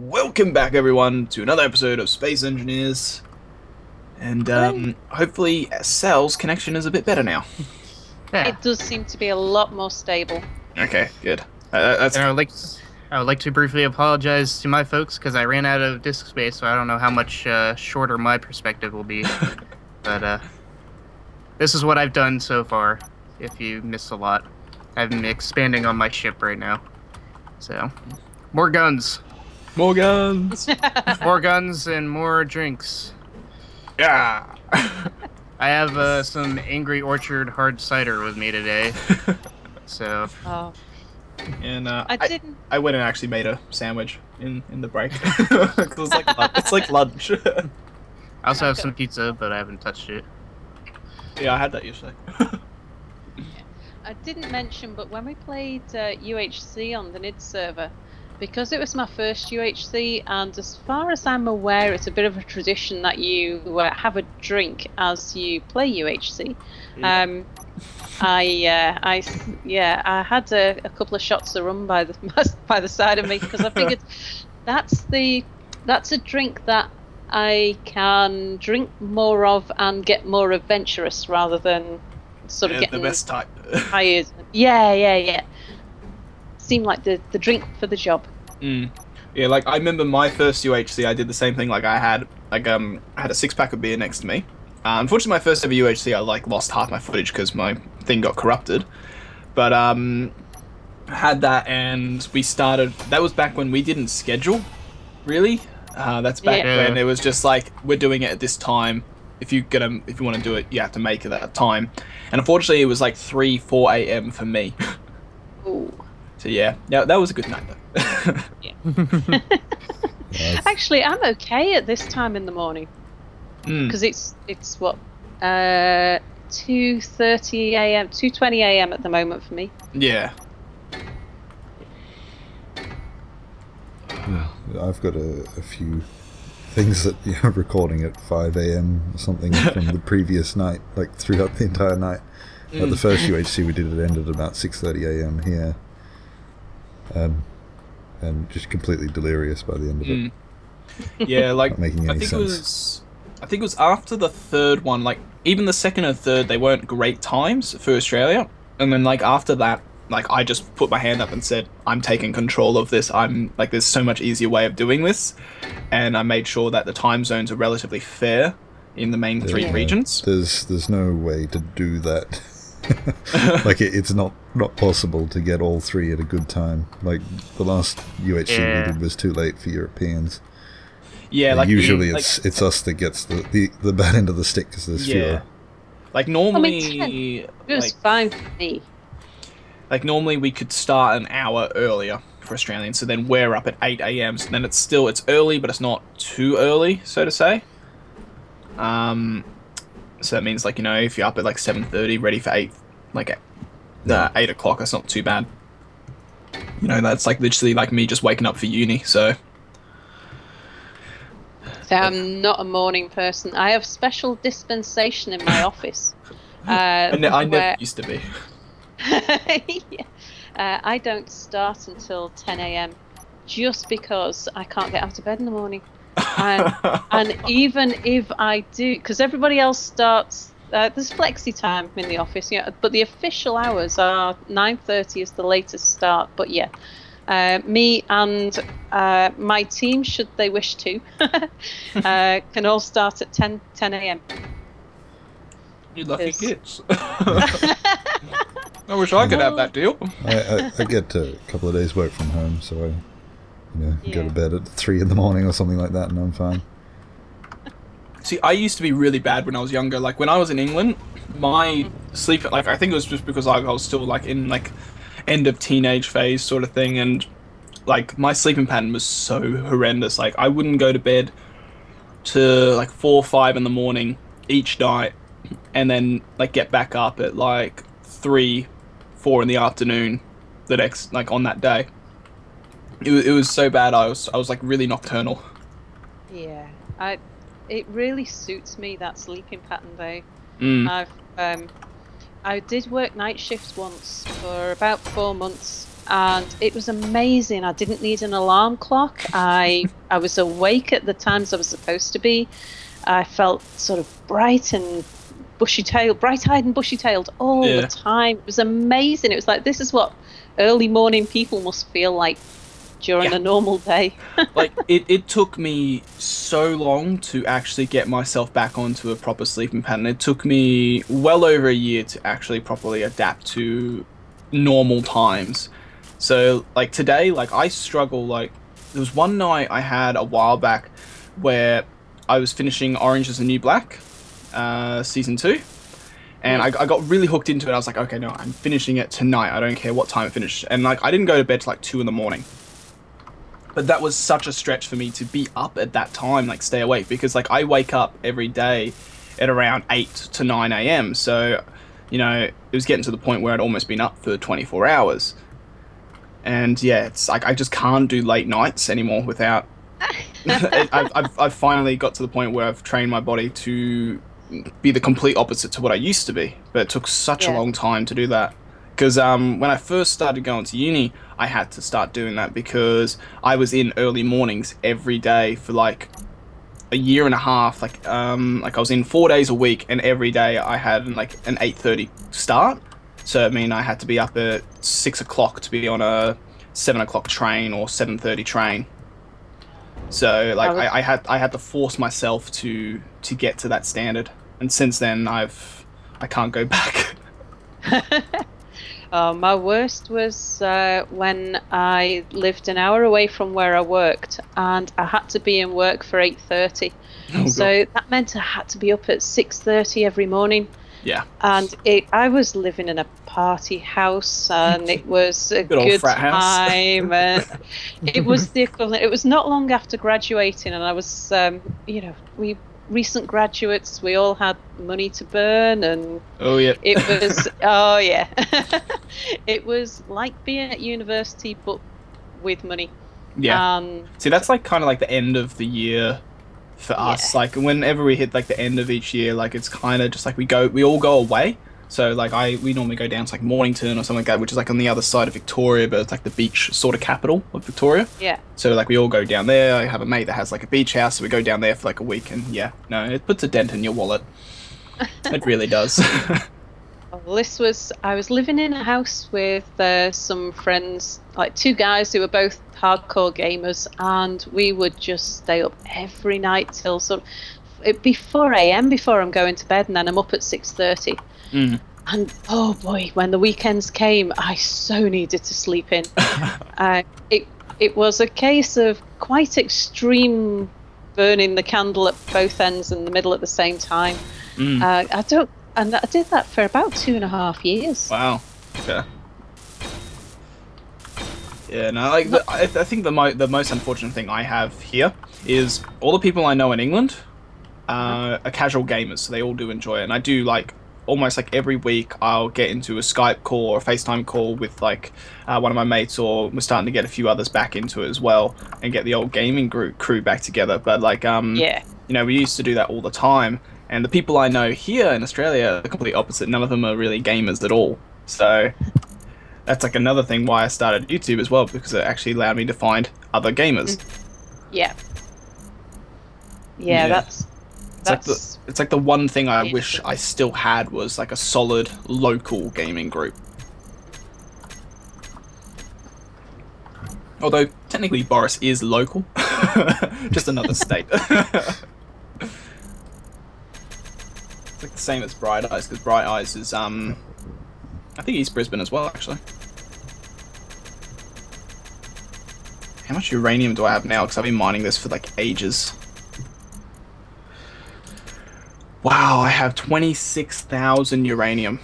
Welcome back, everyone, to another episode of Space Engineers. And hopefully, Sal's connection is a bit better now. Yeah. It does seem to be a lot more stable. Okay, good. That's And I would like to briefly apologize to my folks because I ran out of disk space, so I don't know how much shorter my perspective will be. But this is what I've done so far. If you missed a lot, I'm expanding on my ship right now. So, more guns. more guns. More guns and more drinks. Yeah. I have some Angry Orchard hard cider with me today. So. Oh. And I went and actually made a sandwich in the break. It's like lunch. I also have some pizza, but I haven't touched it. Yeah, I had that yesterday. I didn't mention, but when we played UHC on the NID server, because it was my first UHC, and as far as I'm aware, it's a bit of a tradition that you have a drink as you play UHC. Yeah. I had a couple of shots of rum by the side of me because I figured that's a drink that I can drink more of and get more adventurous rather than sort of getting the best type. tired. Yeah. Seemed like the drink for the job. Yeah, like I remember my first UHC, I did the same thing. Like I had a 6-pack of beer next to me. Unfortunately, my first ever UHC, I lost half my footage because my thing got corrupted. But had that, and we started. That was back when we didn't schedule, really. That's back when it was just like we're doing it at this time. If you want to do it, you have to make it at that time. And unfortunately, it was like 3-4 a.m. for me. Ooh. So yeah, that was a good night though. Yeah. Actually, I'm okay at this time in the morning because it's what 2:30 a.m. 2:20 a.m. at the moment for me. Yeah. I've got a few things that you're recording at 5 a.m. or something from the previous night, like throughout the entire night. Like the first UHC we did, it ended at about 6:30 a.m. here. And just completely delirious by the end of it. Yeah, like Not making any sense. I think it was after the third one. Like even the second and third, they weren't great times for Australia. And then like after that, like I just put my hand up and said, "I'm taking control of this. I'm like, there's so much easier way of doing this," and I made sure that the time zones are relatively fair in the main three regions. There's no way to do that. Like it's not possible to get all three at a good time. Like the last UHC we did was too late for Europeans. Yeah, like usually it's us that gets the bad end of the stick because there's fewer. Like normally, it was fine for me. Like normally we could start an hour earlier for Australians, so then we're up at 8 a.m. So then it's early, but it's not too early, so to say. So that means, like, you know, if you're up at like 7:30, ready for 8 o'clock, that's not too bad. You know, that's like literally like me just waking up for uni. So I'm not a morning person. I have special dispensation in my office. I never used to be. I don't start until 10 a.m. just because I can't get out of bed in the morning. And even if I do, because everybody else starts, there's flexi time in the office, but the official hours are 9:30 is the latest start. But yeah, me and my team, should they wish to, can all start at 10 a.m. You lucky kids. I wish I could have that deal. I get a couple of days work from home, so I go to bed at 3 in the morning or something like that, and I'm fine. See, I used to be really bad when I was younger. Like when I was in England, my sleep, like I think it was just because I was still like in like end of teenage phase sort of thing, and like my sleeping pattern was so horrendous. Like I wouldn't go to bed to like 4 or 5 in the morning each night, and then like get back up at like 3, 4 in the afternoon the next, like on that day. It was so bad. I was like really nocturnal. Yeah, it really suits me, that sleeping pattern though. I did work night shifts once for about 4 months, and it was amazing. I didn't need an alarm clock. I was awake at the times I was supposed to be. I felt sort of bright-eyed and bushy-tailed all the time. It was amazing. It was like, this is what early morning people must feel like during a normal day. Like, it took me so long to actually get myself back onto a proper sleeping pattern. It took me well over a year to actually properly adapt to normal times. So, like, today, like, I struggle. Like, there was one night I had a while back where I was finishing Orange is the New Black, season 2. And I got really hooked into it. I was like, okay, no, I'm finishing it tonight. I don't care what time it finished. And, like, I didn't go to bed till, like, 2 in the morning. But that was such a stretch for me to be up at that time, like, stay awake. Because, like, I wake up every day at around 8 to 9 a.m. So, you know, it was getting to the point where I'd almost been up for 24 hours. And, yeah, it's like, I just can't do late nights anymore without... I've finally got to the point where I've trained my body to be the complete opposite to what I used to be. But it took such a long time to do that. Because when I first started going to uni, I had to start doing that because I was in early mornings every day for like a year and a half. Like I was in 4 days a week, and every day I had like an 8:30 start. So I mean, I had to be up at 6 o'clock to be on a 7 o'clock train or 7:30 train. So like I had to force myself to get to that standard, and since then I can't go back. My worst was when I lived an hour away from where I worked, and I had to be in work for 8:30. So that meant I had to be up at 6:30 every morning. Yeah. And I was living in a party house, and it was a good frat time. It was the equivalent. It was not long after graduating, and I was, we recent graduates, we all had money to burn, and it was it was like being at university but with money. See, that's like kind of like the end of the year for us. Like whenever we hit like the end of each year, like it's kind of just like we all go away. So like we normally go down to like Mornington or something like that, which is like on the other side of Victoria, but it's like the beach sort of capital of Victoria. Yeah. So like we all go down there. I have a mate that has like a beach house, so we go down there for like a week, and it puts a dent in your wallet. It really does. Well, I was living in a house with some friends, like 2 guys who were both hardcore gamers, and we would just stay up every night till it'd be 4 a.m. before I'm going to bed, and then I'm up at 6:30. And oh boy, when the weekends came, I so needed to sleep in. It was a case of quite extreme burning the candle at both ends and the middle at the same time. And I did that for about 2.5 years. Wow. Okay. Yeah, no, like I think the most unfortunate thing I have here is all the people I know in England are casual gamers, so they all do enjoy it, and I do like almost like every week I'll get into a Skype call or a FaceTime call with like one of my mates, or we're starting to get a few others back into it as well, and get the old gaming crew back together. But like we used to do that all the time, and the people I know here in Australia are the complete opposite. None of them are really gamers at all. So that's like another thing why I started YouTube as well, because it actually allowed me to find other gamers. Yeah, it's like the one thing I wish I still had was like a solid local gaming group. Although technically Boris is local, just another state. It's like the same as Bright Eyes, because Bright Eyes is I think East Brisbane as well, actually. How much uranium do I have now? Because I've been mining this for like ages. Wow, I have 26,000 uranium.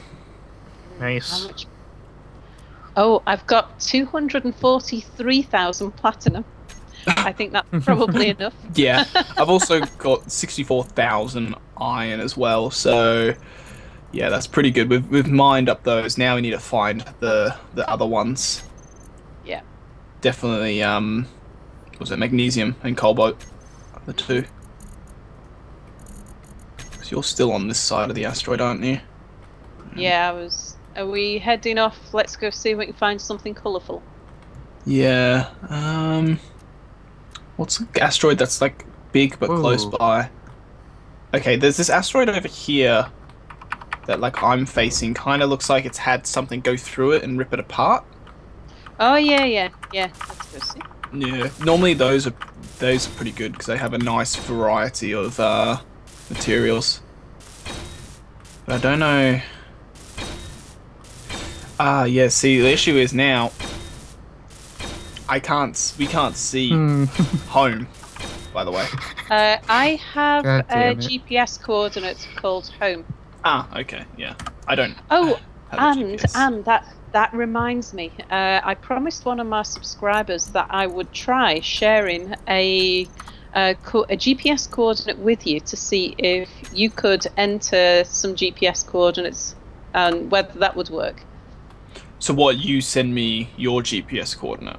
Nice. Oh, I've got 243,000 platinum. I think that's probably enough. Yeah, I've also got 64,000 iron as well, so yeah, that's pretty good. We've mined up those. Now we need to find the other ones. Yeah. Definitely, was it magnesium and cobalt? The two. You're still on this side of the asteroid, aren't you? Yeah, Are we heading off? Let's go see if we can find something colourful. Yeah. What's an asteroid that's like big but close Ooh. by? Okay, there's this asteroid over here that like I'm facing. Kind of looks like it's had something go through it and rip it apart. Oh yeah, yeah, yeah. Let's go see. Yeah. Normally those are pretty good because they have a nice variety of materials. But I don't know. Ah, yeah. See, the issue is now we can't see home. By the way. I have God a damn it. GPS coordinate called home. Ah, okay. Yeah. I don't. Oh, have a and GPS. that reminds me. I promised one of my subscribers that I would try sharing a GPS coordinate with you to see if you could enter some GPS coordinates and whether that would work. So what? You send me your GPS coordinate.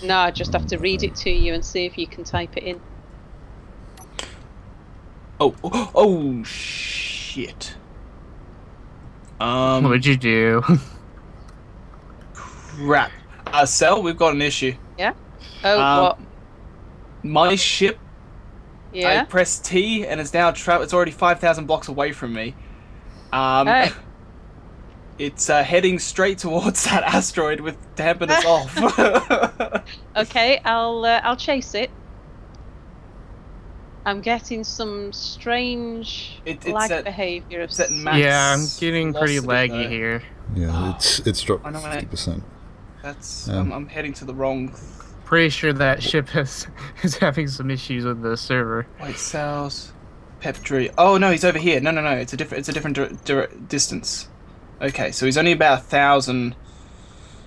No, I just have to read it to you and see if you can type it in. Oh, shit. What'd you do? Crap. Cell, we've got an issue. Yeah. Oh, what? My ship, I Yeah. pressed T and it's now trapped. It's already 5,000 blocks away from me. Hey. It's heading straight towards that asteroid with dampers off. Okay, I'll chase it. I'm getting some strange It's lag at- behavior of it's at max Yeah, I'm getting pretty velocity, laggy though. here. Yeah, it's dropped I know, 50%. That's Yeah. I'm heading to the wrong. Pretty sure that ship is having some issues with the server. White cells, Peptry. Oh no, he's over here. No. It's a different distance. Okay, so he's only about 1,000.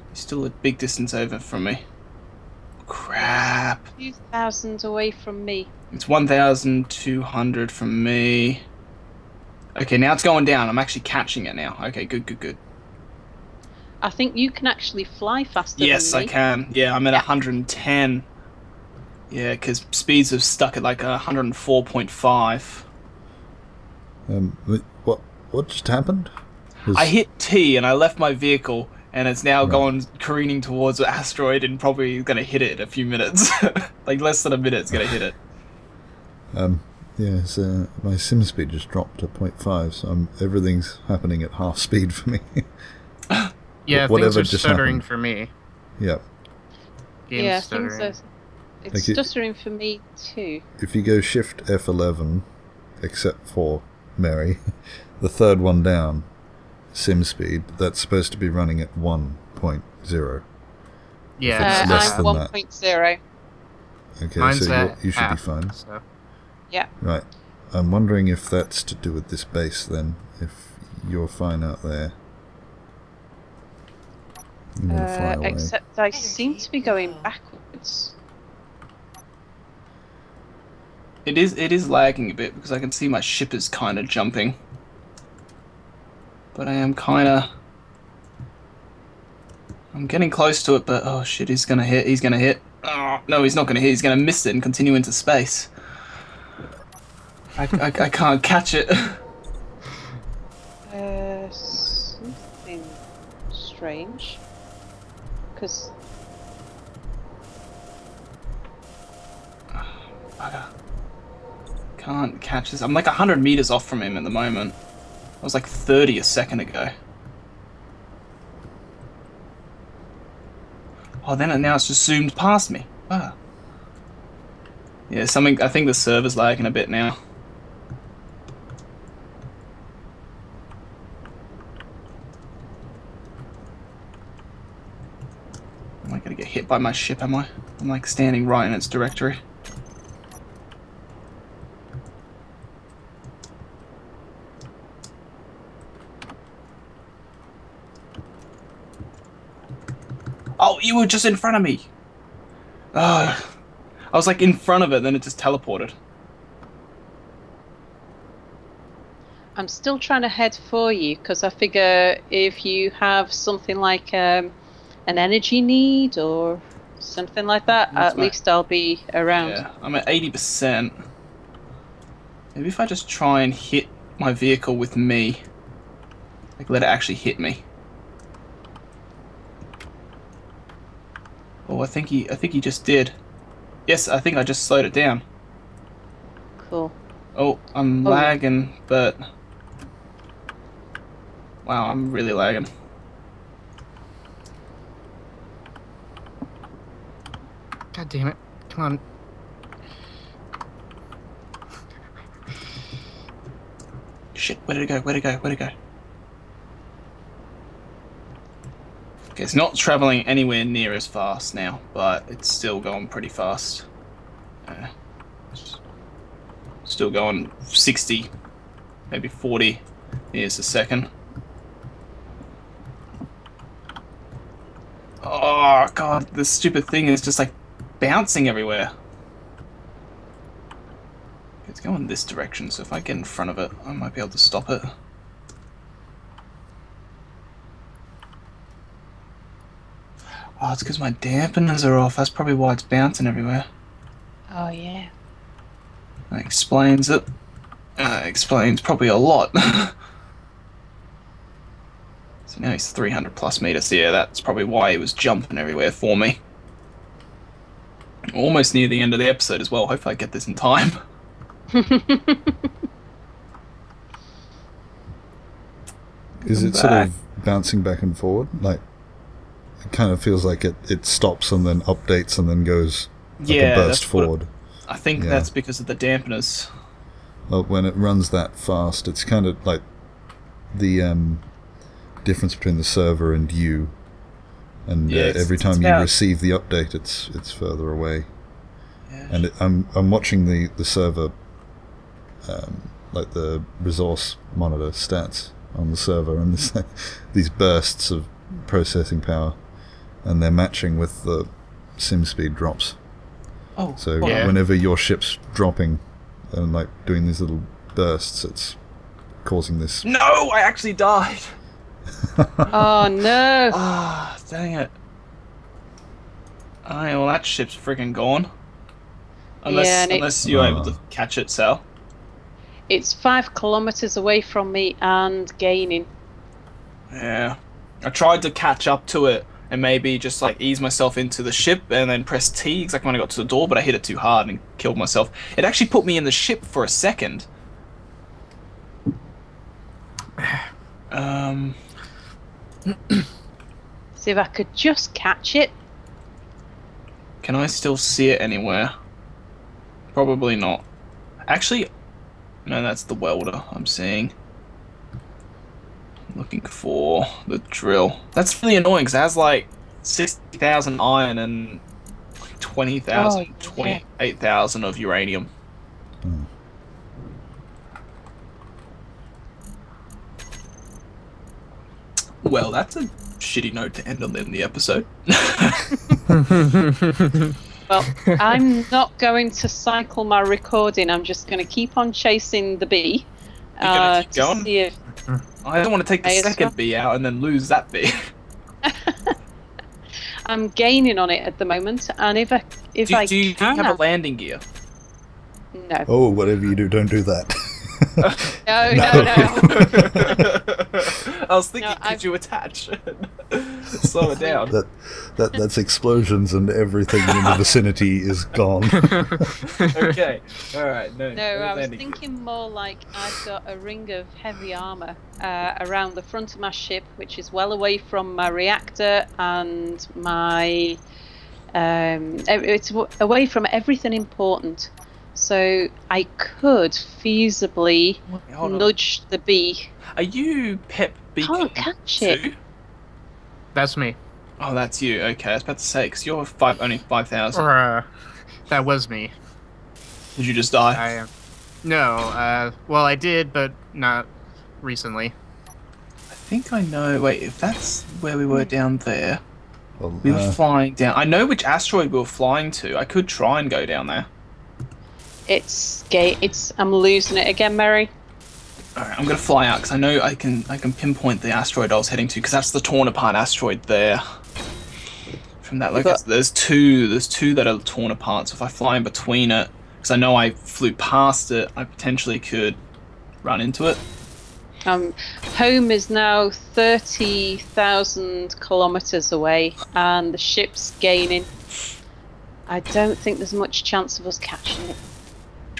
He's still a big distance over from me. Crap. 2,000 away from me. It's 1,200 from me. Okay, now it's going down. I'm actually catching it now. Okay, good. I think you can actually fly faster Yes, than I me. can. Yeah, I'm at 110. Yeah, because speeds have stuck at like 104.5. What just happened? Was- I hit T and I left my vehicle, and it's now Right. going careening towards the asteroid and probably going to hit it in a few minutes. Like less than a minute, it's going to hit it. Yeah, so my sim speed just dropped to 0.5, so everything's happening at half speed for me. Yeah, Whatever things are just stuttering happened. for me. Yeah, Game's Yeah, stuttering. things are. It's Like it- stuttering for me too. if you go Shift F11, except for Mary, the third one down, sim speed, that's supposed to be running at 1.0. Yeah, it's less I'm than that. 1.0. Okay, mine's so at you should be half, fine. So. Yeah. Right. I'm wondering if that's to do with this base then, if you're fine out there. I'm gonna fly away. Except I seem to be going backwards. It is lagging a bit because I can see my ship is kind of jumping. But I am kind of... I'm getting close to it, but oh shit, he's gonna hit. Oh, no, he's not gonna hit, he's gonna miss it and continue into space. I can't catch it. Something strange. Because Bugger. Can't catch this. I'm like 100 meters off from him at the moment. I was like 30 a second ago. Oh, now it's just zoomed past me. Ah. Yeah, I think the server's lagging a bit now. Am I gonna get hit by my ship, am I? I'm like standing right in its directory. Oh, you were just in front of me! I was like in front of it, then it just teleported. I'm still trying to head for you because I figure if you have something like an energy need or something like that, That's at right. least I'll be around. Yeah, I'm at 80%. Maybe if I just try and hit my vehicle with me. Like, let it actually hit me. Oh I think he just did. Yes, I think I just slowed it down. Cool. Oh, I'm lagging, but wow, I'm really lagging. God damn it! Come on. Shit, where did it go? Where'd it go? Where'd it go? Okay, it's not traveling anywhere near as fast now, but it's still going pretty fast. Still going 60, maybe 40 meters a second. Oh god, this stupid thing is just like bouncing everywhere. It's going this direction, so if I get in front of it, I might be able to stop it. Oh, it's because my dampeners are off. That's probably why it's bouncing everywhere. Oh yeah. That explains it. Explains probably a lot. So now he's 300 plus meters. Yeah, that's probably why he was jumping everywhere for me. Almost near the end of the episode as well. Hopefully I get this in time. Is it sort of bouncing back and forward? Like, it kind of feels like it stops and then updates and then goes like a burst forward. I think that's because of the dampeners. Well, when it runs that fast, it's kind of like the difference between the server and you. And every time you receive the update, it's further away. Yeah. And I'm watching the server, like the resource monitor stats on the server, and these bursts of processing power, and they're matching with the sim speed drops. Oh, so whenever your ship's dropping and like doing these little bursts, it's causing this. No, I actually died. Oh no! Ah, dang it! Alright, well that ship's freaking gone. Unless you're able to catch it, Sal. It's 5 kilometers away from me and gaining. Yeah, I tried to catch up to it and maybe just like ease myself into the ship and then press T exactly when I got to the door, but I hit it too hard and killed myself. It actually put me in the ship for a second. See if I could just catch it. Can I still see it anywhere? Probably not. Actually, no, that's the welder I'm seeing. I'm looking for the drill. That's really annoying because it has like 60,000 iron and 20,000, 28,000 of uranium. Hmm. Well, that's a shitty note to end on in the episode. Well, I'm not going to cycle my recording. I'm just going to keep on chasing the bee. You're gonna keep going? See if I don't want to take the second bee out and then lose that bee. I'm gaining on it at the moment, and if I do you have a landing gear? No. Oh, whatever you do, don't do that. No. I was thinking, could you attach? Slow it down. That's explosions and everything in the vicinity is gone. Okay, alright. No, I was thinking more like I've got a ring of heavy armour around the front of my ship, which is well away from my reactor and my... it's away from everything important. So I could feasibly nudge the bee. Are you Pep Bee? Can't catch it. That's me. Oh, that's you. Okay, I was about to say, because you're only 5,000. That was me. Did you just die? No, well, I did, but not recently. I think I know. Wait, if that's where we were down there, Well, we were flying down. I know which asteroid we were flying to. I could try and go down there. I'm losing it again, Mary. Alright, I'm gonna fly out because I know I can pinpoint the asteroid I was heading to because that's the torn apart asteroid there. From that location, there's two that are torn apart. So if I fly in between it, because I know I flew past it, I potentially could run into it. Home is now 30,000 kilometers away, and the ship's gaining. I don't think there's much chance of us catching it.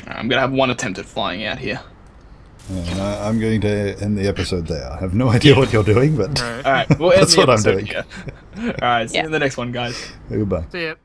I'm gonna have one attempt at flying out here. And I'm going to end the episode there. I have no idea what you're doing, but All right, we'll end that's the what I'm episode doing. here. All right, see you in the next one, guys. Goodbye. See ya.